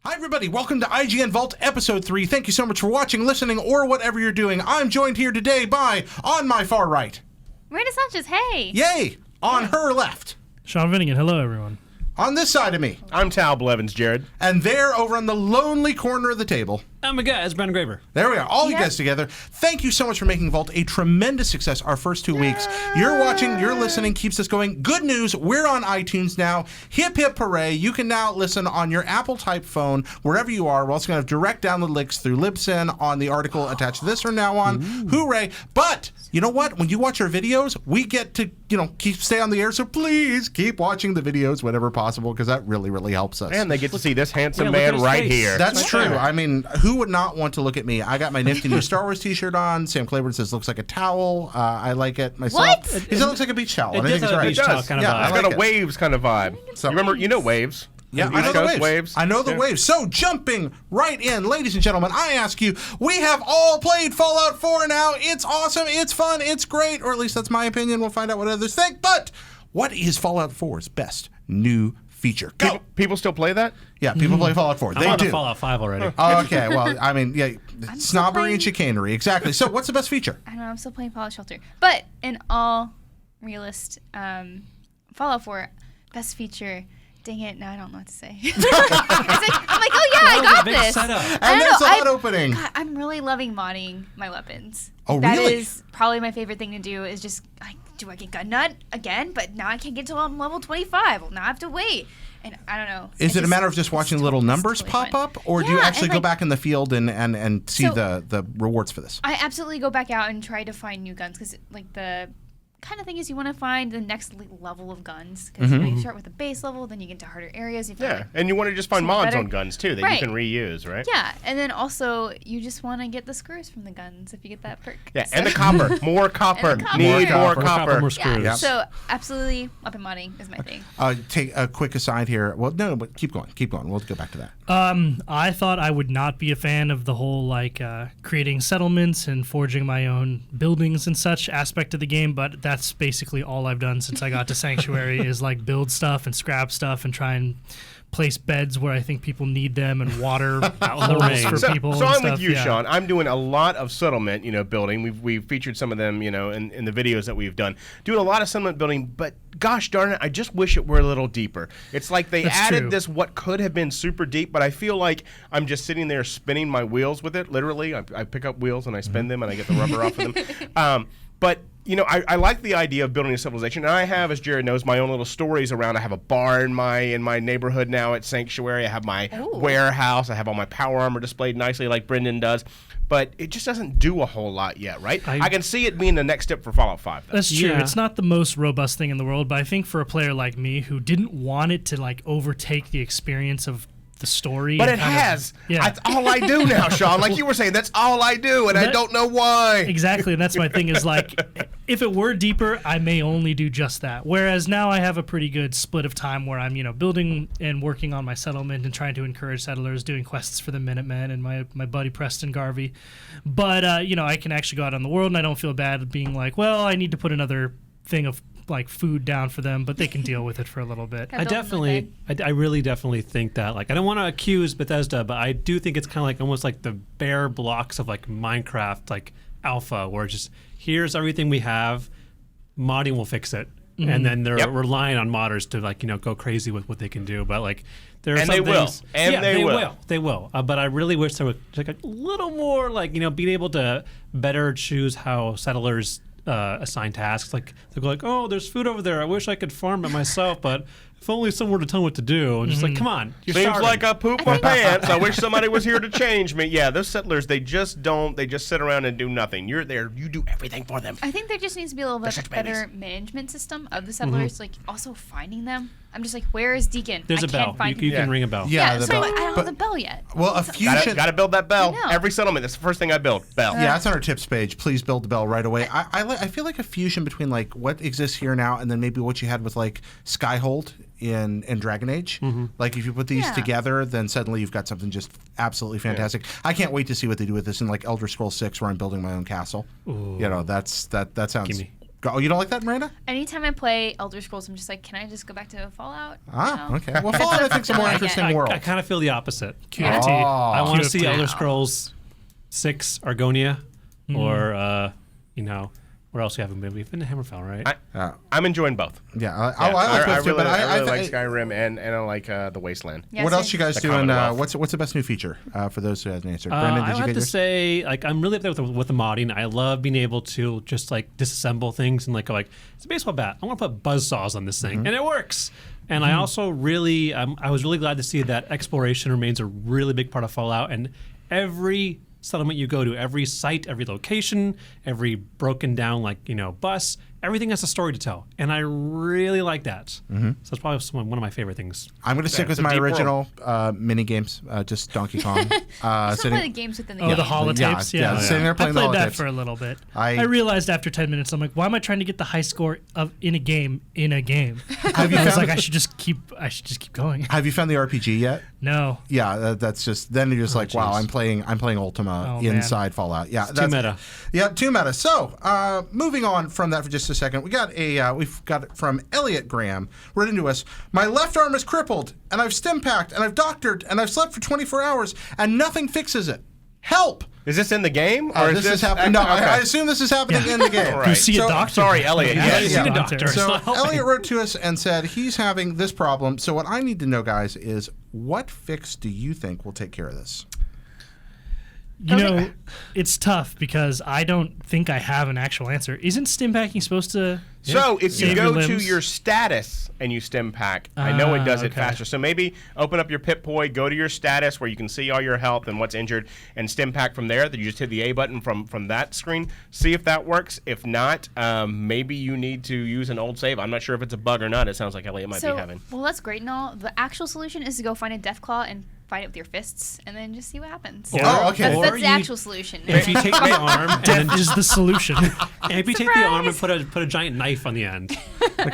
Hi, everybody. Welcome to IGN Vault Episode 3. Thank you so much for watching, listening, or whatever you're doing. I'm joined here today by, on my far right, Miranda Sanchez, hey! yay! On her left, Sean Vinnigan, hello everyone. on this side of me, I'm Tal Blevins, Jared. and there over on the lonely corner of the table. Oh my God, it's Brandon Graver. There we are, all you guys together. Thank you so much for making Vault a tremendous success our first 2 weeks. You're watching, you're listening, keeps us going. Good news, we're on iTunes now. Hip, hip, hooray. You can now listen on your Apple-type phone, wherever you are. We're also going to have direct download links through Libsyn on the article attached to this from now on. Hooray. But, you know what? When you watch our videos, we get to, stay on the air. So please keep watching the videos whenever possible, because that really, really helps us. And they get to see this handsome look at man his right face. here. That's true. I mean, who would not want to look at me? I got my nifty new Star Wars t-shirt on. Sam Claiborne says looks like a towel. I like it myself. What? He says it looks like a beach towel. And I does think he's have a right. beach towel kind of Yeah, vibe. I It's like got a it. waves kind of vibe. So- You know waves. Yeah, East I know the Coast waves. I know the Yeah. waves. So jumping right in, ladies and gentlemen, I ask you, we have all played Fallout 4 now. It's awesome. It's fun. It's great. Or at least that's my opinion. We'll find out what others think. But what is Fallout 4's best new feature? Go. People still play that? Yeah, people play Fallout 4. I'm They on do. to Fallout 5 already. Oh, okay. Well, I mean, yeah, still snobbery playing- and chicanery. Exactly. So what's the best feature? I don't know, I'm still playing Fallout Shelter. But in all realist, Fallout 4, best feature, dang it, now I don't know what to say. I'm like, oh yeah, I got big this. setup. I And don't there's know, a lot opening. God, I'm really loving modding my weapons. Oh, That really? is probably my favorite thing to do is just, do I get gun nut again? But now I can't get to level 25. Well, now I have to wait. And I don't know. Is it a matter of just watching little numbers pop fun. up, or do you Yeah, actually and, go like- back in the field and see So- the rewards for this? I absolutely go back out and try to find new guns because, the kind of thing is you want to find the next level of guns because you start with the base level, then you get to harder areas. You find, Yeah. And you want to just find Something mods better. on guns, too, that Right. you can reuse, right? yeah, and then also you just want to get the screws from the guns if you get that perk. Yeah, So- and the copper. More copper. And the copper. Need More more copper. copper. More Yeah, screws. Yep. so absolutely weapon modding is my thing. Take a quick aside here. Well, no, but keep going. Keep going. We'll go back to that. I thought I would not be a fan of the whole creating settlements and forging my own buildings and such aspect of the game, but that's basically all I've done since I got to Sanctuary is build stuff and scrap stuff and try and place beds where I think people need them and water holes for people. So and I'm stuff. with you, Yeah. Sean. I'm doing a lot of settlement, building. We've featured some of them, in the videos that we've done. Doing a lot of settlement building, but gosh darn it, I just wish it were a little deeper. It's like they That's added true. this what could have been super deep, but I feel like I'm just sitting there spinning my wheels with it. Literally, I pick up wheels and I spin them and I get the rubber off of them. But I like the idea of building a civilization, and I have, as Jared knows, my own little stories around. I have a bar in my neighborhood now at Sanctuary. I have my warehouse. I have all my power armor displayed nicely like Brendan does. But it just doesn't do a whole lot yet, right? I can see it being the next step for Fallout 5, though. That's true. Yeah. It's not the most robust thing in the world, but I think for a player like me who didn't want it to overtake the experience of the story. But and it kind of- has. yeah. That's all I do now, Sean. Like you were saying, that's all I do, and I That- don't know why. Exactly, and that's my thing is if it were deeper, I may only do just that. Whereas now I have a pretty good split of time where I'm, building and working on my settlement and trying to encourage settlers, doing quests for the Minutemen and my buddy Preston Garvey. But I can actually go out on the world and I don't feel bad being like, well, I need to put another thing of food down for them, but they can deal with it for a little bit. I really definitely think that I don't want to accuse Bethesda, but I do think it's kind of almost like the bare blocks of Minecraft alpha, where it's just here's everything we have, modding will fix it, and then they're relying on modders to go crazy with what they can do. But there are And some they will. things, And yeah, they will. They will. But I really wish there was a little more being able to better choose how settlers assign tasks. They go oh, there's food over there. I wish I could farm it myself, but if only someone to tell me what to do. And just come on, you're Seems starving. like I poop my pants. I wish somebody was here to change me. Yeah, those settlers, they just don't. They just sit around and do nothing. You're there. You do everything for them. I think there just needs to be a little bit such better management system of the settlers, also finding them. I'm just where is Deacon? There's I a bell. can't find You him. can ring a bell. Yeah, Yeah, the so bell. I don't But- have the bell yet. Well, a fusion. Gotta build that bell. I know. Every settlement. That's the first thing I build. Bell. Yeah, that's on our tips page. Please build the bell right away. I feel like a fusion between what exists here now and then maybe what you had with Skyhold in Dragon Age. If you put these Yeah. together, then suddenly you've got something just absolutely fantastic. I can't wait to see what they do with this in Elder Scrolls 6, where I'm building my own castle. That sounds Gimme. Oh, you don't like that, Miranda? Anytime I play Elder Scrolls, I'm just like, can I just go back to Fallout? Ah, You know? okay. Well, Fallout, I think, is a more interesting world. I kind of feel the opposite. QFT. I want to QFT. see Elder Scrolls 6 Argonia, or where else we haven't been? We've been to Hammerfell, right? I'm enjoying both. Yeah, Yeah, I like those too, really, but I really like Skyrim and I like the Wasteland. Yeah, what same. else you guys The doing? Commonwealth. What's the best new feature for those who haven't answered? Brendan, I did you have get to yours? say, like, I'm really up there with the modding. I love being able to just like disassemble things and go it's a baseball bat. I want to put buzzsaws on this thing, and it works. And I also really, I was really glad to see that exploration remains a really big part of Fallout, and every settlement you go to, every site, every location, every broken down bus, everything has a story to tell, and I really like that. So it's probably one of my favorite things. I'm going to stick with it's a my deep original mini games, just Donkey Kong. Just don't play the games within the Oh, game. the holotapes. Yeah, Yeah, sitting there playing the I played that holotapes. for a little bit. I- I realized after 10 minutes, I'm like, why am I trying to get the high score in a game? Have you I was found like, I should just keep going. Have you found the RPG yet? No. Yeah, that's just then you're just like, wow, geez. I'm playing Ultima Oh, man. inside Fallout. Yeah, Too meta. Yeah, too meta. So, moving on from that for just a second, we've got it from Elliot Graham wrote into us. My left arm is crippled, and I've stim packed, and I've doctored, and I've slept for 24 hours, and nothing fixes it. Help! Is this in the game or This is happening. No, I assume this is happening in the game. All right. You see So- a doctor. Sorry, Elliot. Yeah, Yes. you see Yeah. a doctor. It's So not helping. Elliot wrote to us and said he's having this problem. So what I need to know, guys, is what fix do you think will take care of this? You know, it's tough because I don't think I have an actual answer. Isn't stim packing supposed to? So if you Save go your to limbs? your status and you stim pack, I know it does it okay. faster. So maybe open up your Pip-Boy, go to your status where you can see all your health and what's injured, and stim pack from there. Then you just hit the A button from that screen. See if that works. If not, maybe you need to use an old save. I'm not sure if it's a bug or not. It sounds like Elliot might be having. Well, that's great and all. The actual solution is to go find a Deathclaw and fight it with your fists, and then just see what happens. Oh, okay. That's, Or that's the you- actual solution. If you take the arm, and then Death is the solution. if you take the arm and put a giant knife on the end,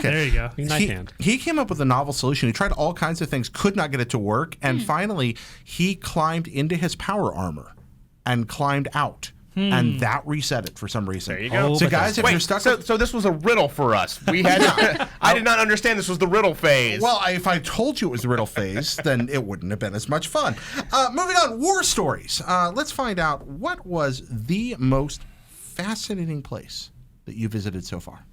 There you go. knife hand. He came up with a novel solution. He tried all kinds of things, could not get it to work, Hmm. and finally he climbed into his power armor and climbed out. And that reset it for some reason. There you go. So but guys, if Wait, you're stuck so, with, so this was a riddle for us. We had I did not understand this was the riddle phase. well, if I told you it was the riddle phase, then it wouldn't have been as much fun. Moving on, war stories. Let's find out what was the most fascinating place that you visited so far.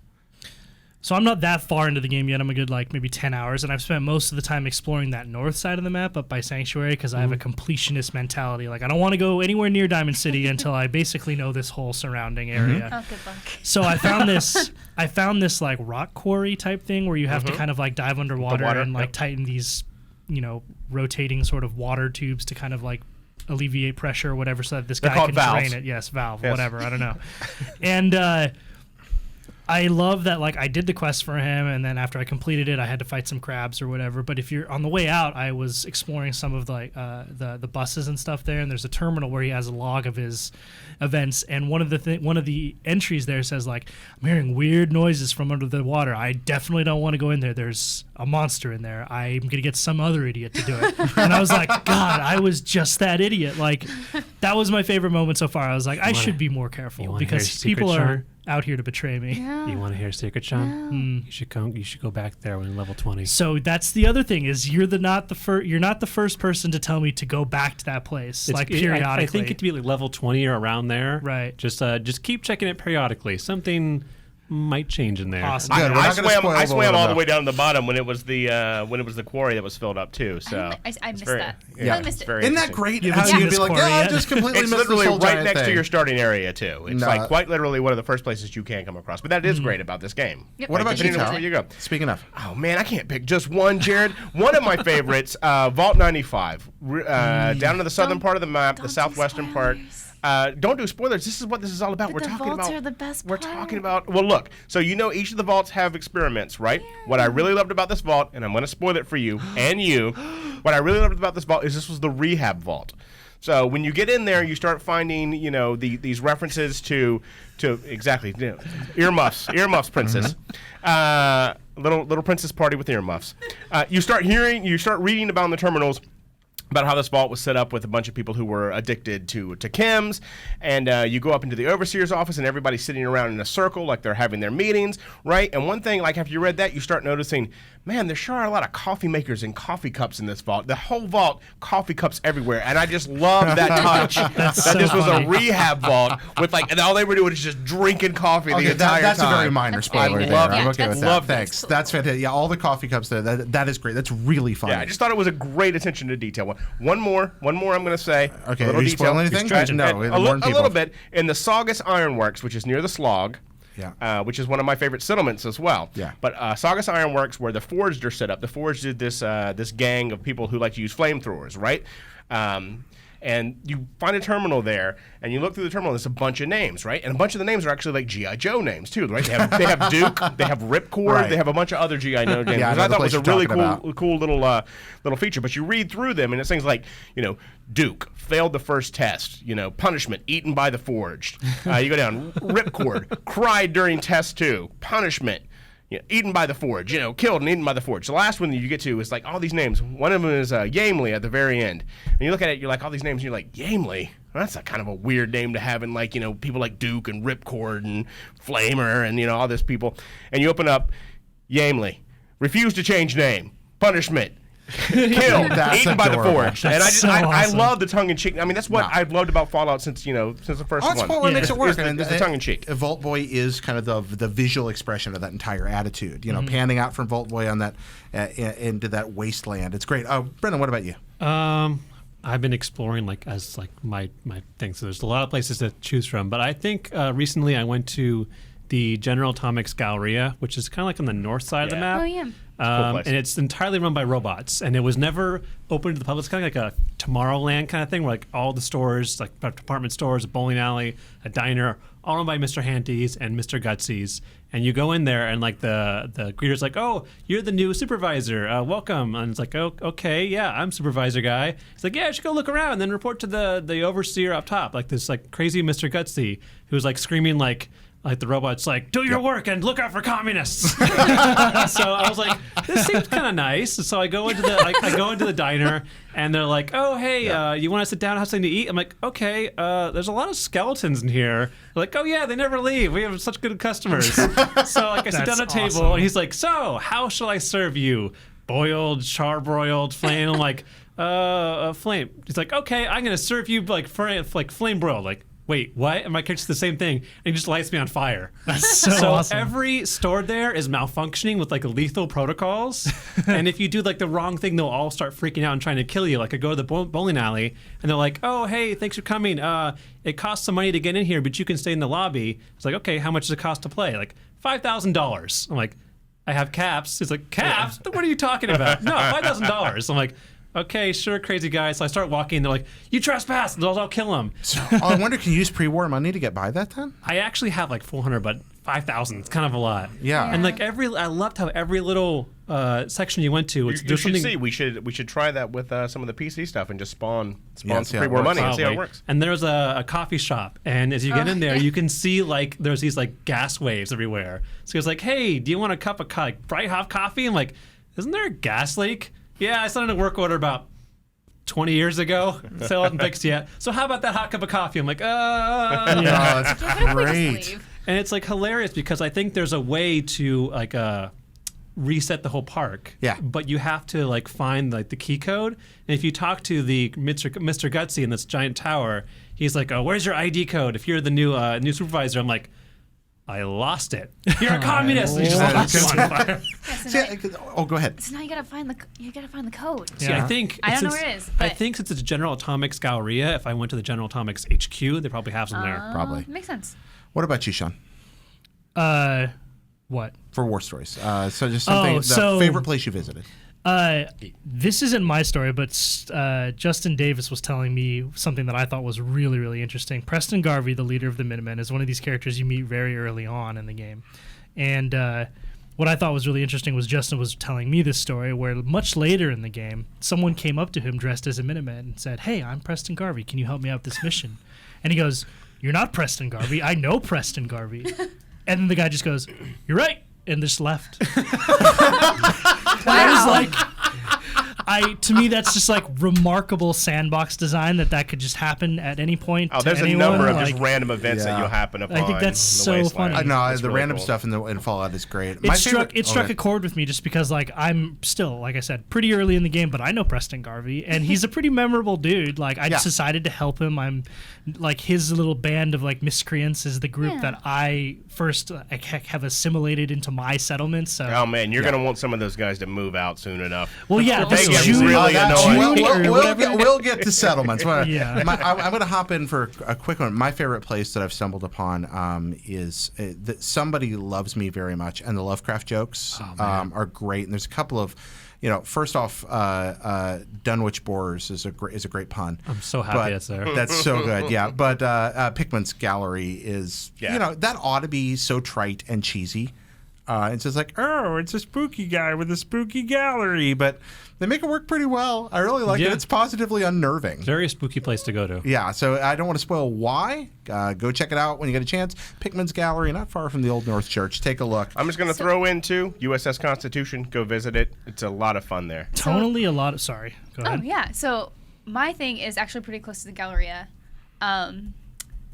So I'm not that far into the game yet. I'm a good maybe 10 hours, and I've spent most of the time exploring that north side of the map up by Sanctuary because I have a completionist mentality. Like I don't want to go anywhere near Diamond City until I basically know this whole surrounding area. Oh, good luck. So I found this like rock quarry type thing where you have to kind of dive underwater water, and yep. tighten these, rotating sort of water tubes to kind of alleviate pressure or whatever so that this They're guy called can valves. drain it. Yes, valve, Yes. whatever, I don't know. And I love that I did the quest for him, and then after I completed it I had to fight some crabs or whatever. But if you're on the way out, I was exploring some of the buses and stuff there, and there's a terminal where he has a log of his events, and one of the entries there says I'm hearing weird noises from under the water. I definitely don't want to go in there. There's a monster in there. I'm gonna get some other idiot to do it. And I was like, God, I was just that idiot. That was my favorite moment so far. I was like, I should be more you careful wanna because hear a people secret, are Sean? out here to betray me. Yeah. You want to hear a secret, Sean? You should go back there when level 20. So that's the other thing is you're not the first person to tell me to go back to that place periodically. I think it to be level 20 or around there. Right. Just keep checking it periodically. Something might change in there. Awesome. Good, we're I not gonna swam. spoil I the swam world, all the though. way down to the bottom when it was the quarry that was filled up too. So I missed very- that. yeah, I missed it's it. very Isn't that interesting. great? You How haven't you seen can be this like, quarry yeah, I yet? just completely It's missed this literally whole right giant next thing. to your starting area too. It's No. quite literally one of the first places you can come across. But that is great about this game. Yep. What about you, Depending on Tal? where you go. Speaking of. Oh man, I can't pick just one, Jared. One of my favorites, Vault 95, down to the southern part of the map, the don't do southwestern part. spoilers. Don't do spoilers. This is what this is all about. But We're the talking vaults about. are the best We're part. talking about. Well, look. So each of the vaults have experiments, right? What I really loved about this vault, and I'm going to spoil it for you and you. What I really loved about this vault is this was the rehab vault. So when you get in there, you start finding, these references to exactly earmuffs, princess, little princess party with earmuffs. You start reading about in the terminals about how this vault was set up with a bunch of people who were addicted to chems, and you go up into the overseer's office, and everybody's sitting around in a circle like they're having their meetings, right? And one thing, like after you read that, you start noticing, man, there sure are a lot of coffee makers and coffee cups in this vault. The whole vault, coffee cups everywhere, and I just love that touch. That so this was funny. a rehab vault with and all they were doing is just drinking coffee the entire that's time. a very minor That's spoiler great. there. love I'm it. okay with that. Love it. Thanks. That's fantastic. Yeah, all the coffee cups there. That is great. That's really funny. Yeah, I just thought it was a great attention to detail. One more I'm going to say. Okay, a little are you detail. spoiling anything? And- No, and we a, warn li- a people. little bit. In the Saugus Ironworks, which is near the Slog, Yeah. which is one of my favorite settlements as well. Yeah. But Saugus Ironworks, where the Forged are set up, the Forged did this gang of people who like to use flamethrowers, right? And you find a terminal there, and you look through the terminal, and there's a bunch of names, right? And a bunch of the names are actually like G.I. Joe names, too, right? They have Duke, they have Ripcord, Right. they have a bunch of other G.I. Joe names, Yeah, I which know I the thought place was a you're really talking cool little feature. But you read through them, and it's things like, Duke, failed the first test, punishment, eaten by the Forged. You go down, Ripcord, cried during test 2, punishment, eaten by the Forge, killed and eaten by the Forge. The last one that you get to is like all these names. One of them is Yamley at the very end. And you look at it, you're like, all these names, and you're like, Yamley? Well, that's a kind of a weird name to have in like, people like Duke and Ripcord and Flamer and, all this people. And you open up, Yamley, refuse to change name, punishment, killed, That's eaten by the adorable. Forge. And That's so awesome. I love the tongue-in-cheek. I mean, that's what No. I've loved about Fallout since the first Oh, that's one. what makes it work. It's the tongue-in-cheek. Vault Boy is kind of the visual expression of that entire attitude. Mm-hmm. Panning out from Vault Boy on that into that wasteland. It's great. Oh, Brendan, what about you? I've been exploring my thing. So there's a lot of places to choose from. But I think recently I went to the General Atomics Galleria, which is kind of like on the north side of the map. Oh, yeah. Cool place. And it's entirely run by robots, and it was never open to the public. It's kind of like a Tomorrowland kind of thing, where like all the stores, like department stores, a bowling alley, a diner, all run by Mr. Hanties and Mr. Gutsy's. And you go in there, and like the greeter's like, "Oh, you're the new supervisor. Welcome." And it's like, "Oh, okay, yeah, I'm supervisor guy." It's like, "Yeah, I should go look around, and then report to the overseer up top." Like this like crazy Mr. Gutsy who's like screaming like the robot's like, "Do your work and look out for communists." So I was like, this seems kind of nice. So I go into the diner, and they're like, "Oh, hey, you want to sit down and have something to eat?" I'm like, "Okay." There's a lot of skeletons in here. They're like, "Oh yeah, they never leave. We have such good customers." So like I sit down at a table, awesome. and he's like, "So how shall I serve you? Boiled, charbroiled, flame?" I'm like, flame." He's like, "Okay, I'm gonna serve you like flame broiled." Like, wait, what? And my character's the same thing, and he just lights me on fire. That's so awesome. Every store there is malfunctioning with like lethal protocols, and if you do like the wrong thing, they'll all start freaking out and trying to kill you. Like I go to the bowling alley, and they're like, "Oh, hey, thanks for coming. It costs some money to get in here, but you can stay in the lobby." It's like, "Okay, how much does it cost to play?" Like $5,000. I'm like, "I have caps." He's like, "Caps? What are you talking about?" "No, $5,000. I'm like, "Okay, sure, crazy guy." So I start walking. They're like, "You trespass!" And I'll kill him. I wonder, can you use pre-war money to get by that then? I actually have like 400, but 5,000. It's kind of a lot. Yeah. And like I loved how every little section you went to, You there's should something. see. We should try that with some of the PC stuff and just spawn see some how it pre-war works. money and see how it Probably. works. And there's a coffee shop, and as you get in there, you can see like there's these like gas waves everywhere. So he was like, "Hey, do you want a cup of bright hot coffee?" I'm like, "Isn't there a gas leak?" "Yeah, I sent in a work order about 20 years ago. Still hasn't fixed yet. So how about that hot cup of coffee?" I'm like, Oh, that's What if we just great. leave? And it's like hilarious because I think there's a way to like reset the whole park. Yeah. But you have to like find like the key code. And if you talk to the Mr. Gutsy in this giant tower, he's like, "Oh, where's your ID code? If you're the new supervisor." I'm like, "I lost it. You're a communist." And he just lights you on fire. Yeah, so, See, now, go ahead. so now you gotta find the code. See, Yeah. I think I don't know since- where it is, I but- think since it's General Atomics Galleria, if I went to the General Atomics HQ, they probably have some there. Probably. Makes sense. What about you, Sean? What? For war stories. So just something, the favorite place you visited. This isn't my story, but Justin Davis was telling me something that I thought was really, really interesting. Preston Garvey, the leader of the Minutemen, is one of these characters you meet very early on in the game. And what I thought was really interesting was Justin was telling me this story where much later in the game, someone came up to him dressed as a Minuteman and said, "Hey, I'm Preston Garvey. Can you help me out with this mission?" And he goes, "You're not Preston Garvey. I know Preston Garvey." And then the guy just goes, "You're right," and just left. And I was like, To me, that's just like remarkable sandbox design that could just happen at any point. Oh, to there's anyone. a number of like, just random events that Yeah. you'll happen upon. I think that's in the so wasteland. funny. No, It's the really random cool. stuff in Fallout is great. It struck a chord with me just because like I'm still, like I said, pretty early in the game, but I know Preston Garvey and he's a pretty memorable dude. Like I just decided to help him. I'm like his little band of like miscreants is the group that I first have assimilated into my settlement. So Oh man, you're gonna want some of those guys to move out soon enough. well, yeah, They this get June, really annoying. June or whatever. We'll get to settlements. Yeah. I'm going to hop in for a quick one. My favorite place that I've stumbled upon is that somebody loves me very much, and the Lovecraft jokes are great. And there's a couple of, first off, Dunwich Boars is a great pun. I'm so happy that's there. That's so good, yeah. But Pickman's Gallery is, that ought to be so trite and cheesy. It's just like, oh, it's a spooky guy with a spooky gallery, but they make it work pretty well. I really like it. It's positively unnerving. Very spooky place to go to. Yeah, so I don't want to spoil why. Go check it out when you get a chance. Pickman's Gallery, not far from the Old North Church. Take a look. I'm just gonna throw in too USS Constitution. Go visit it. It's a lot of fun there. Tonally, a lot of sorry. Go ahead. Oh yeah. So my thing is actually pretty close to the Galleria.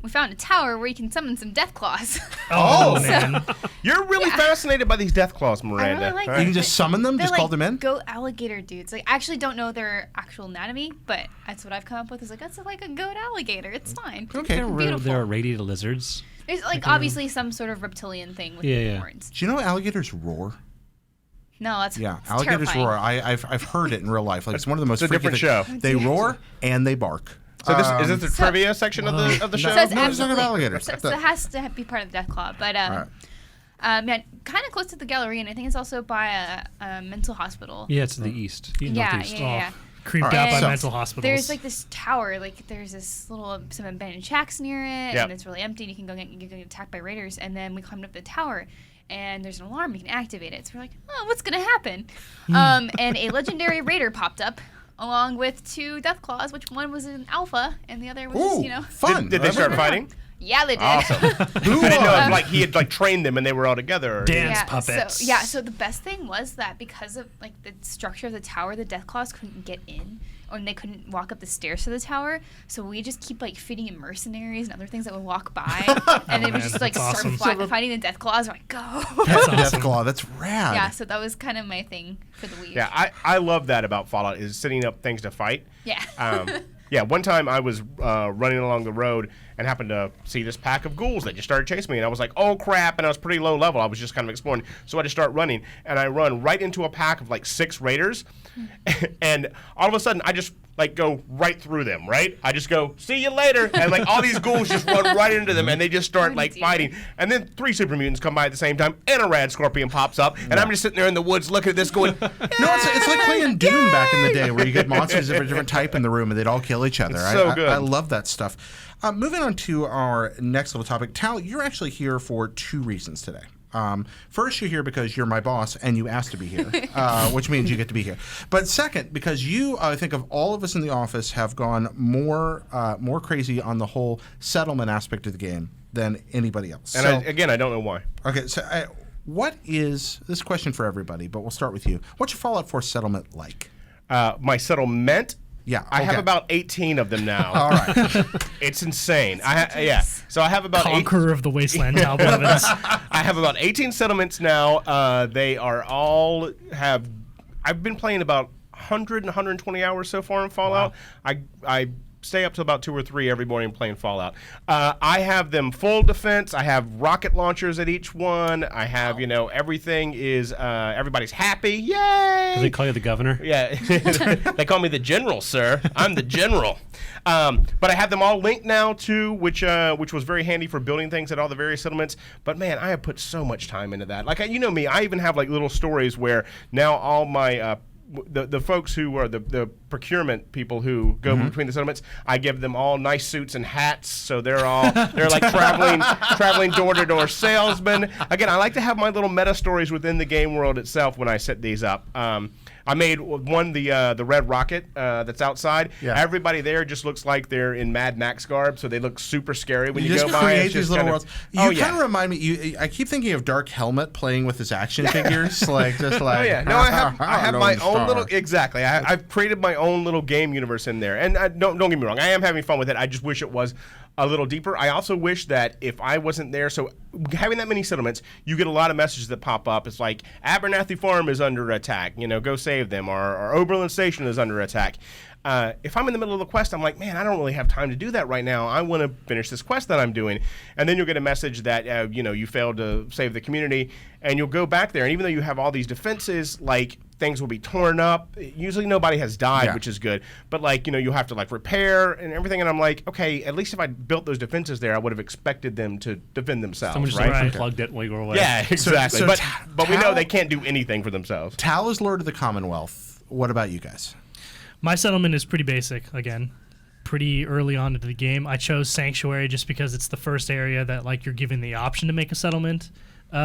We found a tower where you can summon some death claws. Oh, man. You're really fascinated by these death claws, Miranda. I really like You them. can just summon them, They're just like call them in? goat alligator dudes. Like I actually don't know their actual anatomy, but that's what I've come up with. Is like that's like a goat alligator. It's fine. Okay. Beautiful. They're radiated lizards. There's like obviously some sort of reptilian thing with Yeah. horns. Do you know alligators roar? No, that's Yeah, it's alligators terrifying. roar. I've heard it in real life. Like it's one of the most It's a freaky different things. show. They roar and they bark. So this is this the trivia section of the show? So it's No, it's not absolutely about alligators. So it has to be part of the death claw, but Right. yeah, kind of close to the gallery, and I think it's also by a mental hospital. Yeah, it's to the east. Yeah, Northeast. yeah. Creeped All right, out by so mental hospitals. There's like this tower, like there's this little some abandoned shacks near it, Yep. and it's really empty. And you can get attacked by raiders, and then we climbed up the tower, and there's an alarm. You can activate it. So we're like, oh, what's gonna happen? And a legendary raider popped up, along with 2 death claws, which one was an alpha, and the other was Ooh, fun. Did they start fighting? Yeah, they did. Awesome. I didn't know if like he had like trained them and they were all together. Or, Dance puppets. So the best thing was that because of like the structure of the tower, the death claws couldn't get in, or they couldn't walk up the stairs to the tower. So we just keep like feeding in mercenaries and other things that would walk by, and they would just like that's start awesome. fighting the death claws. We're like, go. That's Death awesome. Claw. That's rad. Yeah, so that was kind of my thing for the week. Yeah, I love that about Fallout is setting up things to fight. Yeah. Yeah, one time I was running along the road and happened to see this pack of ghouls that just started chasing me, and I was like, oh crap, and I was pretty low level. I was just kind of exploring, so I just start running, and I run right into a pack of like 6 raiders, and all of a sudden I just like go right through them, right? I just go, see you later, and like all these ghouls just run right into them, and they just start like fighting, and then 3 super mutants come by at the same time, and a rad scorpion pops up, and I'm just sitting there in the woods looking at this going, No, it's like playing Doom back in the day where you get monsters of a different type in the room and they'd all kill each other. It's so good. I love that stuff. Moving on to our next little topic. Tal, you're actually here for 2 reasons today. First, you're here because you're my boss and you asked to be here, which means you get to be here. But second, because you, I think of all of us in the office, have gone more crazy on the whole settlement aspect of the game than anybody else. and I don't know why. Okay, so what is this question for everybody? But we'll start with you. What's your Fallout 4 settlement like? My settlement. Yeah, I have okay. about 18 of them now. All right. It's insane. So I have about Conqueror of the Wasteland, Tal Blevins. I have about 18 settlements now. They are all have. I've been playing about 100 and 120 hours so far in Fallout. Wow. I stay up to about 2 or 3 every morning playing Fallout. I have them full defense. I have rocket launchers at each one. I have everything is everybody's happy. Yay! Do they call you the governor? Yeah, they call me the general, sir. I'm the general. But I have them all linked now too, which was very handy for building things at all the various settlements. But man, I have put so much time into that. Like you know me, I even have like little stories where now all my the folks who are the procurement people who go between the settlements, I give them all nice suits and hats, so they're like traveling door to door salesmen. Again, I like to have my little meta stories within the game world itself when I set these up. I made one, the red rocket that's outside. Yeah. Everybody there just looks like they're in Mad Max garb, so they look super scary when you just go by. create It's these just little kind worlds. of, You kind of remind me. I keep thinking of Dark Helmet playing with his action figures, like just like. Oh yeah, no, I have my Lone own Star. little exactly. I've created my own little game universe in there, and don't get me wrong, I am having fun with it. I just wish it was a little deeper. I also wish that if I wasn't there, so having that many settlements, you get a lot of messages that pop up. It's like Abernathy Farm is under attack, go save them, or Oberlin Station is under attack. If I'm in the middle of the quest, I'm like, man, I don't really have time to do that right now. I want to finish this quest that I'm doing. And then you'll get a message that, you failed to save the community, and you'll go back there. And even though you have all these defenses, like, things will be torn up. Usually nobody has died, which is good. But, you'll have to, repair and everything. And I'm like, okay, at least if I built those defenses there, I would have expected them to defend themselves, Someone just right? unplugged it while you were away. Yeah, exactly. so but we know they can't do anything for themselves. Tal is Lord of the Commonwealth. What about you guys? My settlement is pretty basic, again. Pretty early on into the game. I chose Sanctuary just because it's the first area that you're given the option to make a settlement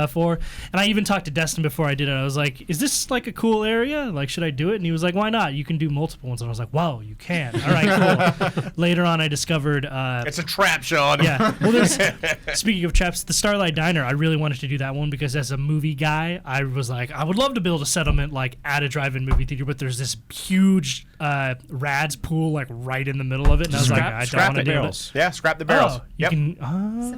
for. And I even talked to Destin before I did it. I was like, is this a cool area? Should I do it? And he was like, why not? You can do multiple ones. And I was like, wow, you can. All right, cool. Later on, I discovered... it's a trap, Sean. Yeah. Well, speaking of traps, the Starlight Diner, I really wanted to do that one because as a movie guy, I was like, I would love to build a settlement at a drive-in movie theater, but there's this huge Rads pool right in the middle of it. And I was like, I don't want to do it. Yeah, scrap the barrels. Oh, you can...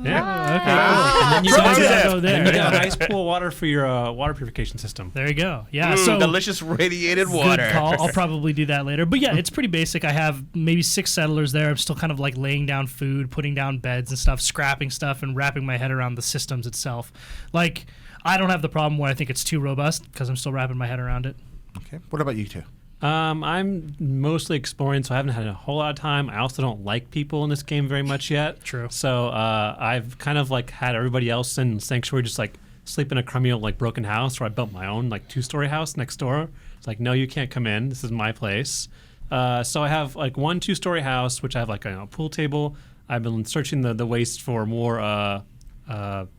Yeah. Okay, cool. And then you So got maybe I'll go there. and you got a nice pool of water for your water purification system. There you go. Yeah. So delicious radiated water. Good call. I'll probably do that later. But yeah, it's pretty basic. I have maybe 6 settlers there. I'm still kind of laying down food, putting down beds and stuff, scrapping stuff, and wrapping my head around the systems itself. I don't have the problem where I think it's too robust because I'm still wrapping my head around it. Okay. What about you two? I'm mostly exploring, so I haven't had a whole lot of time. I also don't like people in this game very much yet. True. So I've kind of had everybody else in Sanctuary just sleep in a crummy old broken house, where I built my own 2-story house next door. It's no, you can't come in. This is my place. So I have one 2-story house, which I have a pool table. I've been searching the waste for more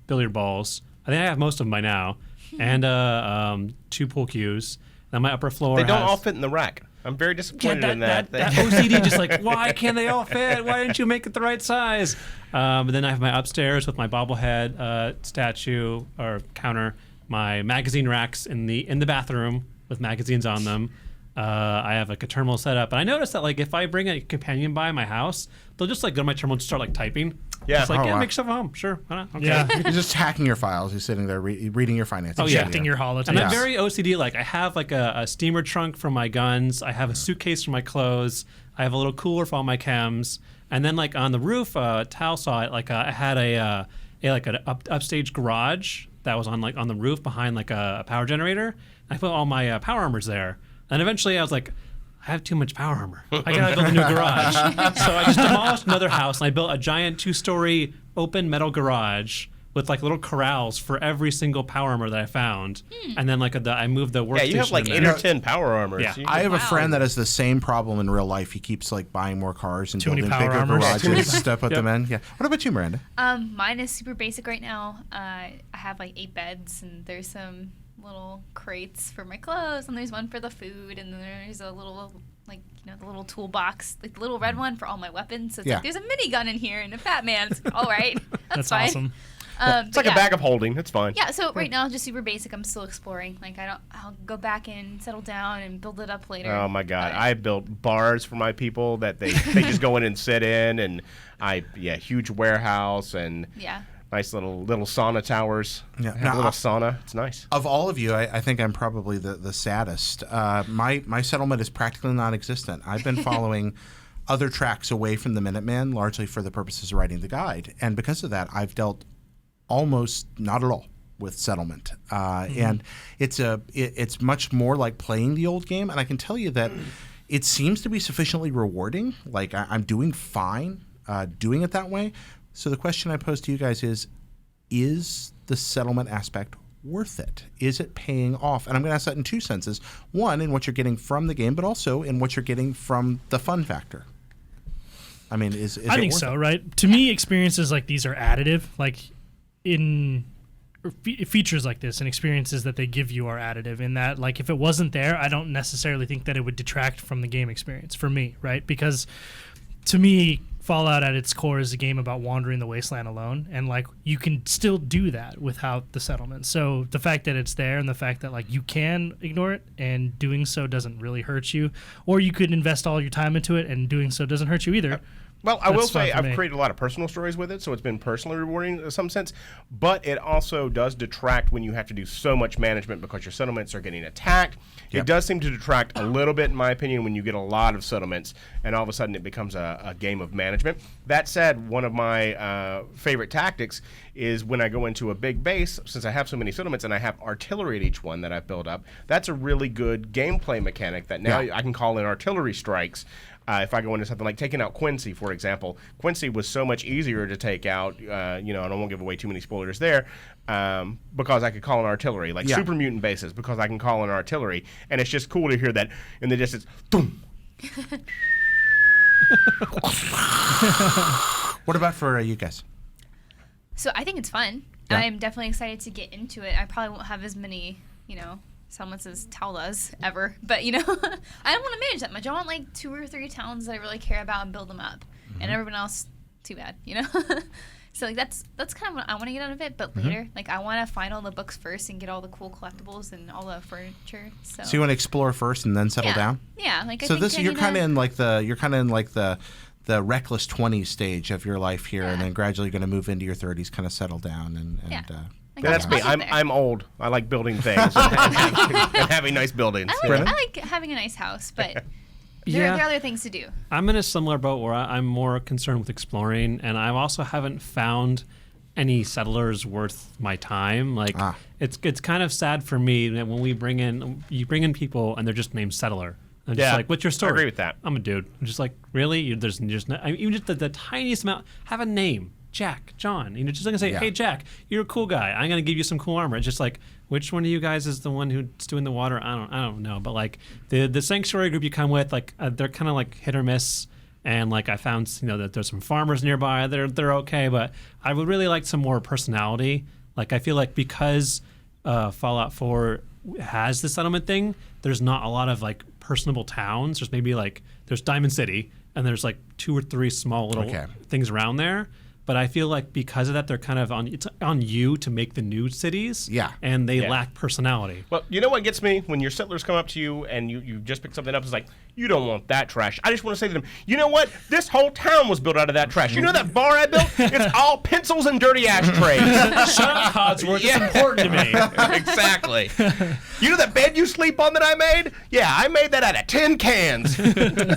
billiard balls. I think I have most of them by now, and 2 pool cues. Then my upper floor They don't all fit in the rack. I'm very disappointed in that. That OCD just why can't they all fit? Why didn't you make it the right size? And then I have my upstairs with my bobblehead statue or counter, my magazine racks in the bathroom with magazines on them. I have a terminal set up, and I noticed that if I bring a companion by my house, they'll just go to my terminal and start typing. Yeah. Just wow. make stuff at home. Sure. Why not? Okay. Yeah. You're just hacking your files. You're sitting there reading your finances. Oh, yeah. Injecting your holotape. And I'm very OCD. I have a steamer trunk for my guns. I have a suitcase for my clothes. I have a little cooler for all my chems. And then on the roof, Tal saw it. I had an upstage garage that was on on the roof behind a power generator. I put all my power armors there. And eventually I was like, I have too much power armor. I gotta build a new garage. So I just demolished another house and I built a giant 2-story open metal garage with little corrals for every single power armor that I found. And then I moved the workstation. Yeah, you have in 8 there. or 10 power armors. Yeah. I have a friend that has the same problem in real life. He keeps buying more cars and Too many building power bigger armors. garages to put them in. Yeah. What about you, Miranda? Mine is super basic right now. I have 8 beds, and there's some little crates for my clothes, and there's one for the food, and then there's a little the little toolbox, the little red one for all my weapons. So it's there's a minigun in here and a Batman. It's all right. That's fine. Awesome. It's a bag of holding. It's fine. Yeah, so right now, just super basic. I'm still exploring. I'll go back and settle down and build it up later. Oh my God! I built bars for my people that they just go in and sit in, and huge warehouse and nice little sauna towers. Yeah. Have a little sauna. It's nice. Of all of you, I think I'm probably the saddest. My settlement is practically non-existent. I've been following other tracks away from the Minuteman, largely for the purposes of writing the guide. And because of that, I've dealt almost not at all with settlement. And it's much more like playing the old game. And I can tell you that it seems to be sufficiently rewarding. I'm doing fine doing it that way. So the question I pose to you guys is the settlement aspect worth it? Is it paying off? And I'm going to ask that in 2 senses. One, in what you're getting from the game, but also in what you're getting from the fun factor. I mean, is I it think worth so, it? right? To me, experiences like these are additive. In features like this and experiences that they give you are additive in that, like, if it wasn't there, I don't necessarily think that it would detract from the game experience for me, right? Because to me, Fallout at its core is a game about wandering the wasteland alone, and like you can still do that without the settlement. So the fact that it's there and the fact that like you can ignore it and doing so doesn't really hurt you, or you could invest all your time into it and doing so doesn't hurt you either. Well, I will That's fine say for I've me. created a lot of personal stories with it, so it's been personally rewarding in some sense. But it also does detract when you have to do so much management because your settlements are getting attacked. Yep. It does seem to detract a little bit, in my opinion, when you get a lot of settlements, and all of a sudden it becomes a game of management. That said, one of my favorite tactics is when I go into a big base, since I have so many settlements and I have artillery at each one that I've built up, that's a really good gameplay mechanic that now I can call in artillery strikes. If I go into something like taking out Quincy, for example, Quincy was so much easier to take out, and I won't give away too many spoilers there, because I could call in artillery, like super mutant bases, because I can call in artillery, and it's just cool to hear that in the distance, boom. What about for you guys? So I think it's fun. Yeah. I'm definitely excited to get into it. I probably won't have as many, settlements as Tal does ever. But, I don't want to manage that much. I want like 2 or 3 towns that I really care about and build them up. And everyone else, too bad, So like that's kind of what I want to get out of it. But later, like I want to find all the books first and get all the cool collectibles and all the furniture. So So you want to explore first and then settle down? Yeah, like I So think this I you're need kind of to- in like the reckless 20s stage of your life here, and then gradually going to move into your 30s, kind of settle down and Yeah. Like, That's I'll me. get I'm there. I'm old. I like building things and having nice buildings. I Brennan? like having a nice house, but there Yeah. are other things to do. I'm in a similar boat where I'm more concerned with exploring, and I also haven't found any settlers worth my time. Like it's kind of sad for me that when you bring in people and they're just named settler. I'm just like, what's your story? I agree with that. I'm a dude. I'm just like, really? There's just no, I mean, even just the tiniest amount. Have a name. Jack, John. Just gonna say, hey Jack, you're a cool guy. I'm gonna give you some cool armor. It's just like, which one of you guys is the one who's doing the water? I don't know. But like the sanctuary group you come with, like they're kind of like hit or miss. And like I found, that there's some farmers nearby. They're okay, but I would really like some more personality. Like I feel like because Fallout 4 has the settlement thing, there's not a lot of like personable towns. There's maybe like there's Diamond City, and there's like 2 or 3 small little things around there. But I feel like because of that, they're kind of it's on you to make the new cities. Yeah. And they lack personality. Well, you know what gets me? When your settlers come up to you and you just pick something up, it's like, you don't want that trash. I just want to say to them, you know what? This whole town was built out of that trash. You know that bar I built? It's all pencils and dirty ashtrays. Shut up, Codsworth. It's important to me. Exactly. You know that bed you sleep on that I made? Yeah, I made that out of tin cans.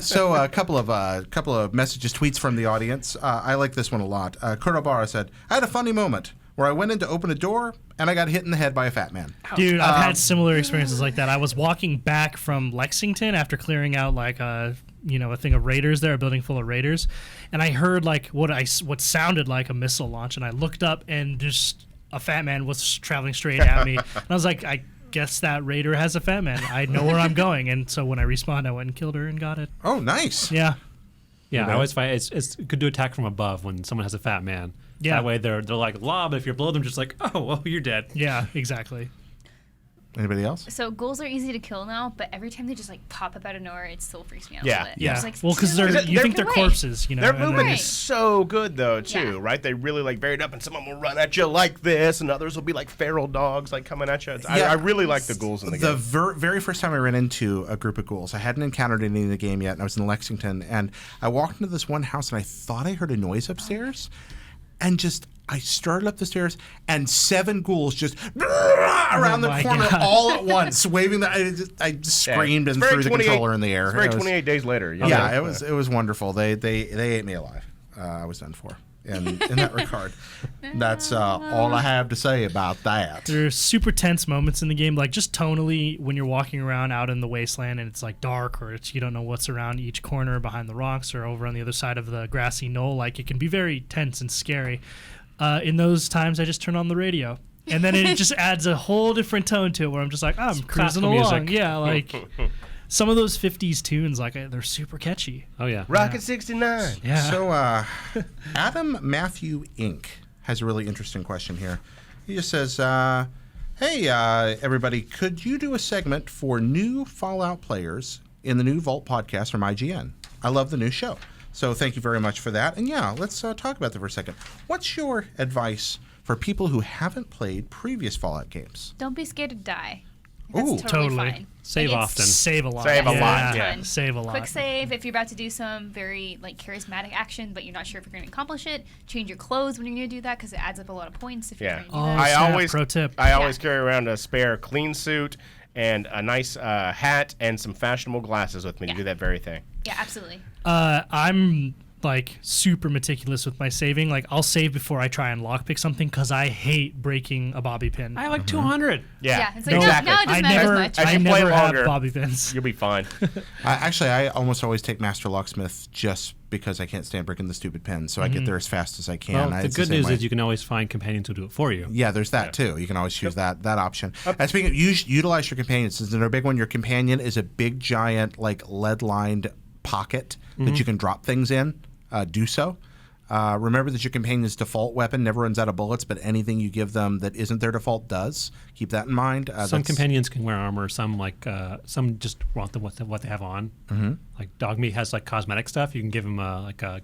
So a couple of messages, tweets from the audience. I like this one a lot. Kurobara said, I had a funny moment where I went in to open a door and I got hit in the head by a fat man. Dude, I've had similar experiences like that. I was walking back from Lexington after clearing out like a thing of raiders there, a building full of raiders, and I heard like what sounded like a missile launch, and I looked up and just a fat man was traveling straight at me. And I was like, I guess that raider has a fat man. I know where I'm going, and so when I respawned, I went and killed her and got it. Oh, nice. Yeah. Yeah, I always find it's good to attack from above when someone has a fat man. Yeah. That way they're like law, but if you're below them, just like, oh, well, you're dead. Yeah, exactly. Anybody else? So ghouls are easy to kill now, but every time they just like pop up out of nowhere, it still freaks me out Yeah. a little bit. Yeah. It's like, Well, because "Dude, you think get they're away." corpses, Their and then- movement Right. is so good, though, too, Yeah. right? They really like vary it up, and some of them will run at you like this, and others will be like feral dogs, like coming at you. I really like the ghouls in the game. Very first time I ran into a group of ghouls, I hadn't encountered any in the game yet, and I was in Lexington, and I walked into this one house, and I thought I heard a noise upstairs, and I started up the stairs, and 7 ghouls just around the my corner God. all at once, waving. I just screamed and It's very threw the 28 controller in the air. It's very It was- 28 days later. Yeah, it was wonderful. They ate me alive. I was done for in that regard. That's all I have to say about that. There's super tense moments in the game, like just tonally when you're walking around out in the wasteland and it's like dark, or you don't know what's around each corner behind the rocks or over on the other side of the grassy knoll. Like it can be very tense and scary. In those times, I just turn on the radio, and then it just adds a whole different tone to it, where I'm just like, I'm cruising classical along. music. Yeah, like some of those 50s tunes, like they're super catchy. Oh, yeah. Rocket 69. Yeah. So Adam Matthew Inc. has a really interesting question here. He just says, "Hey, everybody, could you do a segment for new Fallout players in the new Vault podcast from IGN? I love the new show. So thank you very much for that. And yeah, let's talk about that for a second. What's your advice for people who haven't played previous Fallout games?" Don't be scared to die. That's Ooh, totally totally. fine. Save Like, often. Save a lot. Save a lot, That's yeah. fun. Save a lot. Quick save if you're about to do some very charismatic action, but you're not sure if you're going to accomplish it. Change your clothes when you're going to do that because it adds up a lot of points if Yeah. you're going to do Oh, that. I snap. always Pro tip. I always carry around a spare clean suit and a nice hat and some fashionable glasses with me to Yeah. do that very thing. Yeah, absolutely. I'm like super meticulous with my saving. Like I'll save before I try and lockpick something because I hate breaking a bobby pin. I have like 200. Yeah, it's like exactly. now it doesn't I matter never, as much. As I you play never have longer- bobby pins. You'll be fine. Actually, I almost always take Master Locksmith just because I can't stand breaking the stupid pins, so I get there as fast as I can. Well, the It's good same news way. is you can always find companions who do it for you. Yeah, there's that too. You can always choose that option. And speaking of, utilize your companions. Since they're a big one, your companion is a big, giant, like lead-lined pocket that you can drop things in. Do so. Remember that your companion's default weapon never runs out of bullets, but anything you give them that isn't their default does. Keep that in mind. Some companions can wear armor. Some some just want what they have on. Mm-hmm. Like Dogmeat has like cosmetic stuff. You can give him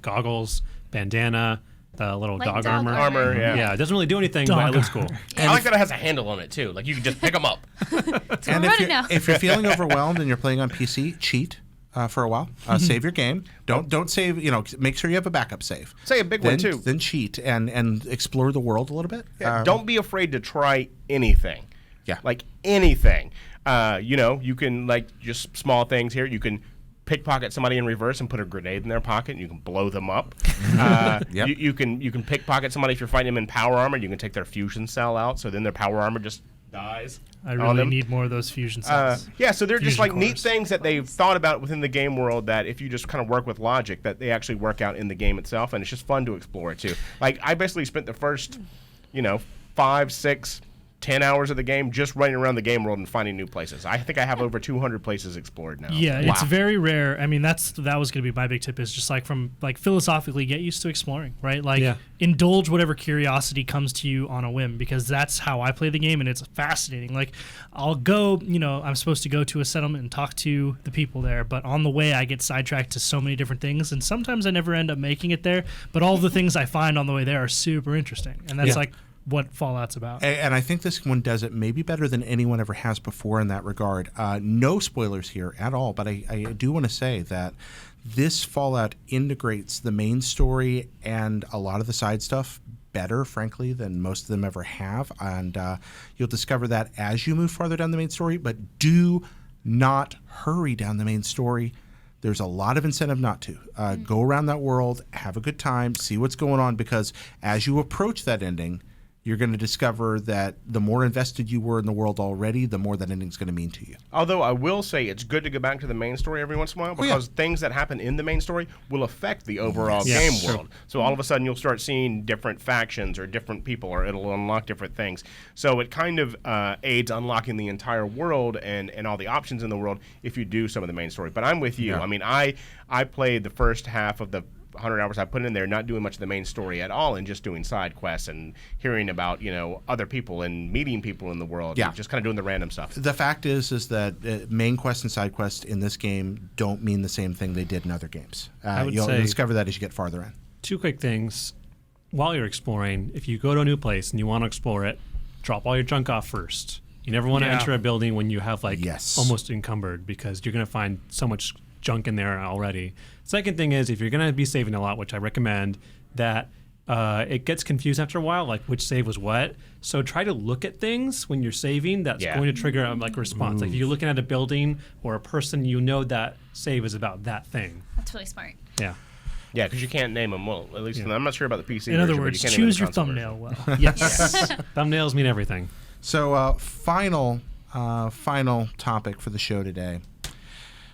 goggles, bandana, the little Like dog dog armor. Armor, yeah. Yeah, it doesn't really do anything, Dog but it looks cool. I like that it has a handle on it too. Like you can just pick them up. And We're running now. if you're feeling overwhelmed and you're playing on PC, cheat. For a while, save your game. Don't save. Make sure you have a backup save. Say a big one too. Then cheat and explore the world a little bit. Don't be afraid to try anything. Yeah. Like anything. You can like just small things here. You can pickpocket somebody in reverse and put a grenade in their pocket and you can blow them up. Yep. you can pickpocket somebody if you're fighting them in power armor. You can take their fusion cell out, so then their power armor just dies. I on really them. need more of those fusion cells. So they're just Fusion like neat cores. things that they've thought about within the game world that if you just kind of work with logic, that they actually work out in the game itself, and it's just fun to explore it too. Like I basically spent the first, 5, 6, 10 hours of the game just running around the game world and finding new places. I think I have over 200 places explored now. Yeah, it's very rare. I mean, that was going to be my big tip is just like philosophically get used to exploring, right? Like indulge whatever curiosity comes to you on a whim because that's how I play the game and it's fascinating. Like I'll go, I'm supposed to go to a settlement and talk to the people there, but on the way I get sidetracked to so many different things and sometimes I never end up making it there, but all the things I find on the way there are super interesting. And that's like what Fallout's about. And I think this one does it maybe better than anyone ever has before in that regard. No spoilers here at all, but I do want to say that this Fallout integrates the main story and a lot of the side stuff better, frankly, than most of them ever have. And you'll discover that as you move farther down the main story, but do not hurry down the main story. There's a lot of incentive not to. Go around that world, have a good time, see what's going on, because as you approach that ending, you're going to discover that the more invested you were in the world already, the more that ending's going to mean to you. Although I will say it's good to go back to the main story every once in a while because things that happen in the main story will affect the overall game world. So all of a sudden you'll start seeing different factions or different people or it'll unlock different things. So it kind of aids unlocking the entire world and all the options in the world if you do some of the main story. But I'm with you. Yeah. I mean, I played the first half of the 100 hours I put in there, not doing much of the main story at all and just doing side quests and hearing about, other people and meeting people in the world. Yeah. And just kind of doing the random stuff. The fact is that main quests and side quests in this game don't mean the same thing they did in other games. You'll discover that as you get farther in. 2 quick things. While you're exploring, if you go to a new place and you want to explore it, drop all your junk off first. You never want to enter a building when you have almost encumbered because you're going to find so much junk in there already. Second thing is if you're going to be saving a lot, which I recommend, that it gets confused after a while, like which save was what. So try to look at things when you're saving. That's going to trigger a response. Like if you're looking at a building or a person, that save is about that thing. That's really smart. Yeah. Yeah, because you can't name them. Well, at least I'm not sure about the PC. In other version, words, but you can't name choose the your console thumbnail version. well. Yes. Thumbnails mean everything. So final topic for the show today.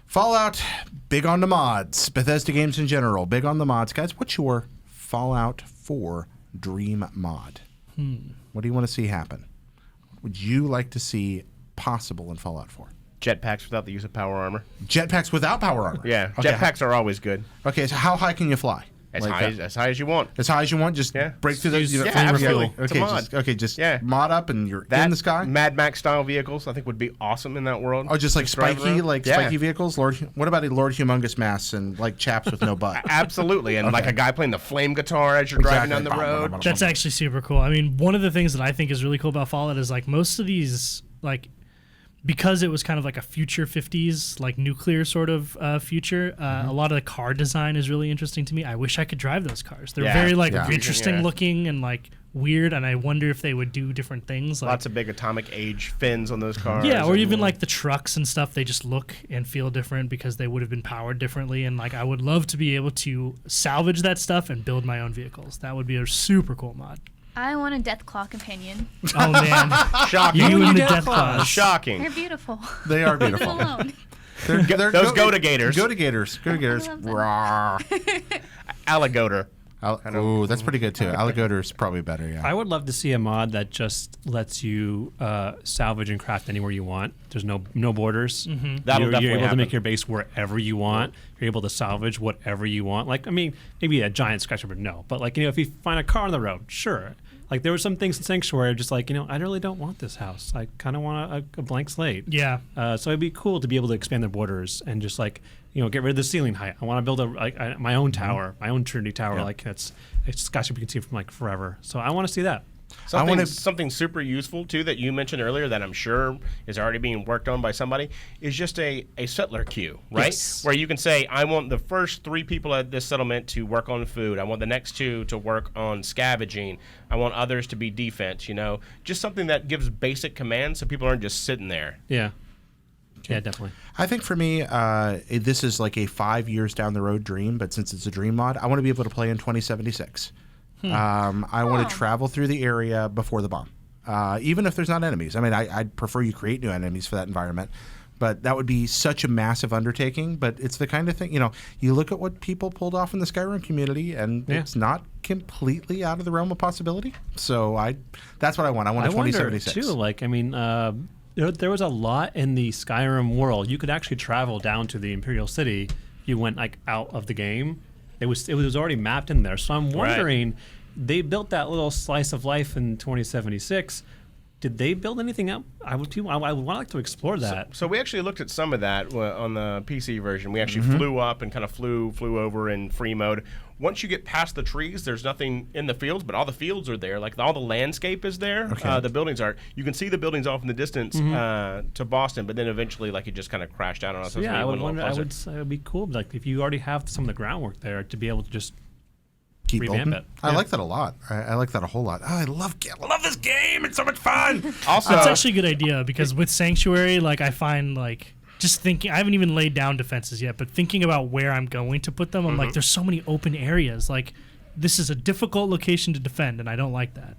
Fallout, big on the mods. Bethesda games in general, big on the mods. Guys, what's your Fallout 4 dream mod? What do you want to see happen? What would you like to see possible in Fallout 4? Jetpacks without the use of power armor. Jetpacks without power armor? Yeah, Okay. jetpacks are always good. Okay, so how high can you fly? As high as you want. As high as you want, just break through those. Yeah, absolutely. It's a mod. Just mod up and you're That in the sky. Mad Max style vehicles, I think, would be awesome in that world. Oh, just like driving around. spiky vehicles. What about a Lord Humongous Mass and like chaps with no butt? Absolutely, and like a guy playing the flame guitar as you're driving down the road. That's actually super cool. I mean, one of the things that I think is really cool about Fallout is like most of these like. Because it was kind of like a future 50s, like nuclear sort of future, a lot of the car design is really interesting to me. I wish I could drive those cars. They're very like interesting looking and like weird, and I wonder if they would do different things. Like, lots of big atomic age fins on those cars. Yeah, or even like the trucks and stuff, they just look and feel different because they would have been powered differently. And like I would love to be able to salvage that stuff and build my own vehicles. That would be a super cool mod. I want a Deathclaw companion. Oh man, shocking! You and the Deathclaws. Shocking. They're beautiful. They are beautiful. Alone. They're those Goat-gators. Goat-gators. Alligator. Oh, that's pretty good too. Alligator's probably better. Yeah. I would love to see a mod that just lets you salvage and craft anywhere you want. There's no borders. Mm-hmm. That'll definitely You're able happen. to make your base wherever you want. You're able to salvage whatever you want. Like, I mean, maybe a giant skyscraper, no. But like, if you find a car on the road, sure. Like there were some things in Sanctuary just like, I really don't want this house. I kind of want a blank slate. Yeah. So it'd be cool to be able to expand the borders and just like, get rid of the ceiling height. I want to build my own tower, my own Trinity Tower. Yeah. Like it's skyscraper you can see from like forever. So I want to see that. Something super useful too that you mentioned earlier that I'm sure is already being worked on by somebody is just a settler queue, right? Yes. Where you can say, I want the first 3 people at this settlement to work on food. I want the next 2 to work on scavenging. I want others to be defense. Just something that gives basic commands so people aren't just sitting there. Yeah. Yeah, definitely. I think for me, this is like a 5 years down the road dream, but since it's a dream mod, I want to be able to play in 2076. I want to travel through the area before the bomb, even if there's not enemies. I mean, I'd prefer you create new enemies for that environment, but that would be such a massive undertaking. But it's the kind of thing, you look at what people pulled off in the Skyrim community, and it's not completely out of the realm of possibility. So that's what I want. I want a 2076. Wonder, too, like, I mean, there was a lot in the Skyrim world. You could actually travel down to the Imperial City. You went like out of the game. It was already mapped in there. So I'm wondering, they built that little slice of life in 2076. Did they build anything up? I would like to explore that. So we actually looked at some of that on the PC version. We actually flew up and kind of flew over in free mode. Once you get past the trees, there's nothing in the fields, but all the fields are there. Like all the landscape is there. Okay. The buildings are. You can see the buildings off in the distance to Boston, but then eventually, like, it just kind of crashed down on us. So yeah, I would wonder. I would say it would be cool, like if you already have some of the groundwork there, to be able to just keep revamp building. it. I like that a lot. I like that a whole lot. Oh, I love this game. It's so much fun. Also, that's actually a good idea because with Sanctuary, like I find like just thinking, I haven't even laid down defenses yet, but thinking about where I'm going to put them, I'm like, there's so many open areas. Like this is a difficult location to defend, and I don't like that.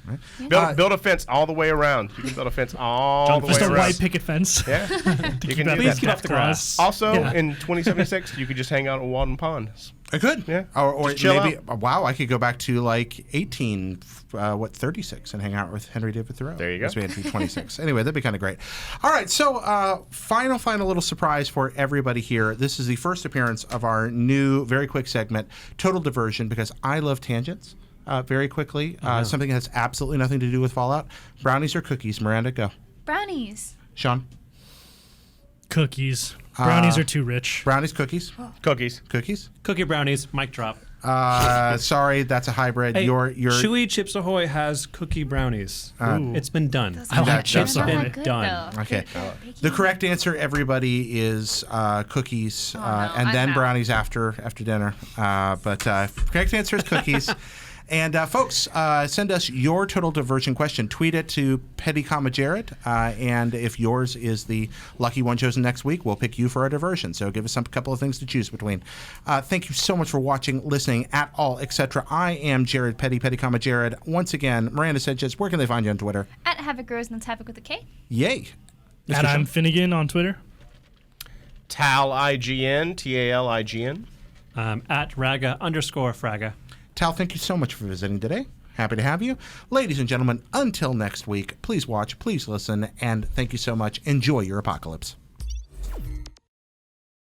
Right. Build a fence all the way around. You can build a fence all the way just around. a white picket fence. Yeah, you can do Please that. get off the grass. Also, in 2076, you could just hang out at Walden Pond. I could. Yeah. Or Just chill maybe, wow, I could go back to like 36 and hang out with Henry David Thoreau. There you go. That's 26. Anyway, that'd be kind of great. All right, so final little surprise for everybody here. This is the first appearance of our new, very quick segment, Total Diversion, because I love tangents. Very quickly, something that has absolutely nothing to do with Fallout. Brownies or cookies? Miranda, go. Brownies. Sean? Cookies. Brownies are too rich. Brownies, cookies? Cookies. Cookies? Cookie brownies, mic drop. Sorry, that's a hybrid. Hey, Your Chewy Chips Ahoy has cookie brownies. It's been done. I like Chips They're Ahoy. not good, Done. though. Okay. Baking. The correct answer, everybody, is cookies, no, and I'm then out. brownies after dinner. But correct answer is cookies. And folks, send us your Total Diversion question. Tweet it to Petty Jared. And if yours is the lucky one chosen next week, we'll pick you for our diversion. So give us a couple of things to choose between. Thank you so much for watching, listening, at all, etc. I am Jared Petty Jared. Once again, Miranda Sanchez, where can they find you on Twitter? At Havoc Rose, and that's Havoc with a K. Yay. And I'm Finnegan on Twitter. TALIGN, TALIGN. At Raga_Fraga. Tal, thank you so much for visiting today. Happy to have you. Ladies and gentlemen, until next week, please watch, please listen, and thank you so much. Enjoy your apocalypse.